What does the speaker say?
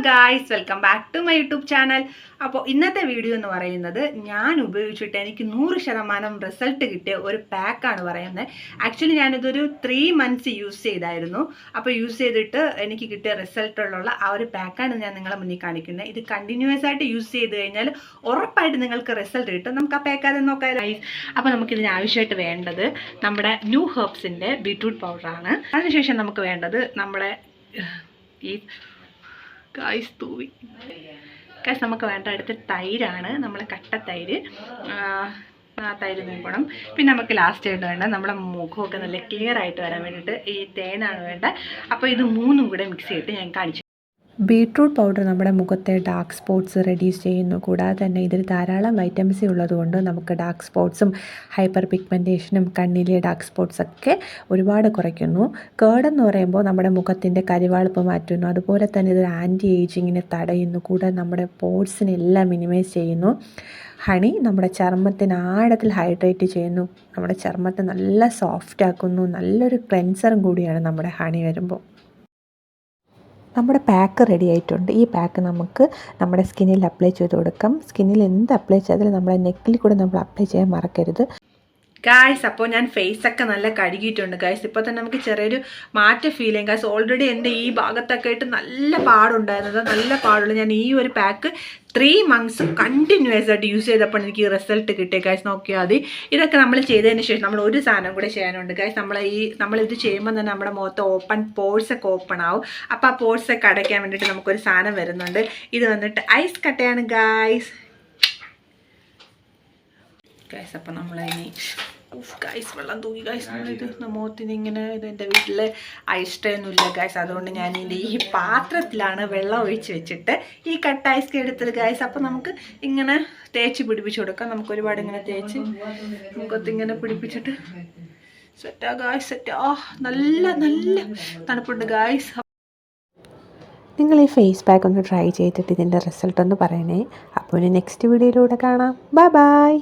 Guys, welcome back to my YouTube channel. അപ്പോൾ ഇന്നത്തെ video എന്ന് പറയുന്നത് ഞാൻ ഉപയോഗിച്ചിട്ട് എനിക്ക് 100% റിസൾട്ട് കിട്ടിയ ഒരു പാക്കാണ് പറയുന്നത്. ആക്ച്വലി ഞാനിതൊരു 3 months യൂസ് ചെയ്തായിരുന്നു. അപ്പോൾ യൂസ് ചെയ്തിട്ട് എനിക്ക് കിട്ടിയ റിസൾട്ടുള്ള ആ ഒരു പാക്കാണ് ഞാൻ നിങ്ങളെ മുന്നിൽ കാണിക്കുന്നത്. ഇത് കണ്ടിന്യൂസ് ആയിട്ട് യൂസ് ചെയ്ത് കഴിഞ്ഞാൽ ഉറപ്പായിട്ട് നിങ്ങൾക്ക് റിസൾട്ട് കിട്ടും. നമുക്ക് ആ പാക്ക് അത് നോക്കാം ഗൈസ്. അപ്പോൾ നമുക്കിതിന് ആവശ്യമായിട്ട് വേണ്ടത് നമ്മുടെ ന്യൂ ഹെർബ്സിൻ്റെ ബീട്രൂട്ട് പൗഡറാണ്. അതിനുശേഷം നമുക്ക് വേണ്ടത് നമ്മുടെ ഈ ഗൈസ് നമുക്ക് വേണ്ട അടുത്ത് തൈരാണ്, നമ്മൾ കട്ട തൈര്. ആ തൈര് നോക്കണം. പിന്നെ നമുക്ക് ലാസ്റ്റ് ആയിട്ട് വേണ്ട നമ്മുടെ മുഖമൊക്കെ നല്ല ക്ലിയർ ആയിട്ട് വരാൻ വേണ്ടിയിട്ട് ഈ തേനാണ് വേണ്ട. അപ്പോൾ ഇത് മൂന്നും കൂടെ മിക്സ് ചെയ്തിട്ട് ഞാൻ കാണിച്ചു. ബീട്രൂട്ട് പൗഡർ നമ്മുടെ മുഖത്തെ ഡാർക്ക് സ്പോട്ട്സ് റെഡ്യൂസ് ചെയ്യുന്നു. കൂടാതെ തന്നെ ഇതിൽ ധാരാളം വൈറ്റമിൻ സി ഉള്ളതുകൊണ്ട് നമുക്ക് ഡാർക്ക് സ്പോട്ട്സും ഹൈപ്പർ പിഗ്മെൻറ്റേഷനും കണ്ണിലെ ഡാർക്ക് സ്പോട്ട്സൊക്കെ ഒരുപാട് കുറയ്ക്കുന്നു. കേടെന്ന് പറയുമ്പോൾ നമ്മുടെ മുഖത്തിൻ്റെ കരിവാളിപ്പ് മാറ്റുന്നു. അതുപോലെ തന്നെ ഇത് ആൻറ്റി ഏജിങ്ങിനെ തടയുന്നു. കൂടാതെ നമ്മുടെ പോർസിനെല്ലാം മിനിമൈസ് ചെയ്യുന്നു. ഹണി നമ്മുടെ ചർമ്മത്തിന് ആഴത്തിൽ ഹൈഡ്രേറ്റ് ചെയ്യുന്നു. നമ്മുടെ ചർമ്മത്തെ നല്ല സോഫ്റ്റ് ആക്കുന്നു. നല്ലൊരു ക്ലെൻസറും കൂടിയാണ് നമ്മുടെ ഹണി വരുമ്പോൾ. നമ്മുടെ പാക്ക് റെഡി ആയിട്ടുണ്ട്. ഈ പാക്ക് നമുക്ക് നമ്മുടെ സ്കിന്നിൽ അപ്ലൈ ചെയ്ത് കൊടുക്കാം. സ്കിന്നിൽ എന്ത് അപ്ലൈ ചെയ്താലും നമ്മുടെ നെക്കിൽ കൂടെ നമ്മൾ അപ്ലൈ ചെയ്യാൻ മറക്കരുത് ഗായ്സ്. അപ്പോൾ ഞാൻ ഫേസൊക്കെ നല്ല കഴുകിയിട്ടുണ്ട് ഗായ്സ്. ഇപ്പോൾ തന്നെ നമുക്ക് ചെറിയൊരു മാറ്റം ഫീൽ ചെയ്യും ഗായ്സ്. ഓൾറെഡി എൻ്റെ ഈ ഭാഗത്തൊക്കെ ആയിട്ട് നല്ല പാടുണ്ടായിരുന്നത്, നല്ല പാടുള്ള ഞാൻ ഈ ഒരു പാക്ക് 3 months കണ്ടിന്യൂസ് ആയിട്ട് യൂസ് ചെയ്തപ്പോൾ എനിക്ക് റിസൾട്ട് കിട്ടിയ ഗായ്സ്. നോക്കിയാൽ മതി. ഇതൊക്കെ നമ്മൾ ചെയ്തതിന് ശേഷം നമ്മൾ ഒരു സാധനം കൂടെ ചെയ്യാനുണ്ട് ഗായ്സ്. നമ്മളിത് ചെയ്യുമ്പോൾ തന്നെ നമ്മുടെ മുഖത്ത് പോഴ്സൊക്കെ ഓപ്പൺ ആവും. അപ്പോൾ ആ പോഴ്സൊക്കെ അടയ്ക്കാൻ വേണ്ടിയിട്ട് നമുക്കൊരു സാധനം വരുന്നുണ്ട്. ഇത് വന്നിട്ട് ഐസ് കട്ടയാണ് ഗായ്സ്. ഗൈസ് അപ്പോൾ നമ്മളിനി ഗൈസ് വെള്ളം തൂക്കി ഗൈസ്. നമ്മളിത് മുഖത്തിന് ഇങ്ങനെ ഇത് എൻ്റെ വീട്ടിൽ ഐസ് ട്രേ ഒന്നുമില്ല ഗൈസ്. അതുകൊണ്ട് ഞാൻ ഇതിൻ്റെ ഈ പാത്രത്തിലാണ് വെള്ളം ഒഴിച്ച് വെച്ചിട്ട് ഈ കട്ട ഐസ് എടുത്തത് ഗൈസ്. അപ്പോൾ നമുക്ക് ഇങ്ങനെ തേച്ച് പിടിപ്പിച്ച് കൊടുക്കാം. നമുക്ക് ഒരുപാട് ഇങ്ങനെ തേച്ച് മുഖത്തിങ്ങനെ പിടിപ്പിച്ചിട്ട് സെറ്റാ ഗൈസ്, സെറ്റാ. നല്ല നല്ല തണുപ്പുണ്ട് ഗൈസ്. നിങ്ങൾ ഈ ഫേസ് പാക്ക് ഒന്ന് ട്രൈ ചെയ്തിട്ട് ഇതിൻ്റെ റിസൾട്ട് ഒന്ന് പറയണേ. അപ്പോൾ ഇനി നെക്സ്റ്റ് വീഡിയോയിലൂടെ കാണാം. Bye bye.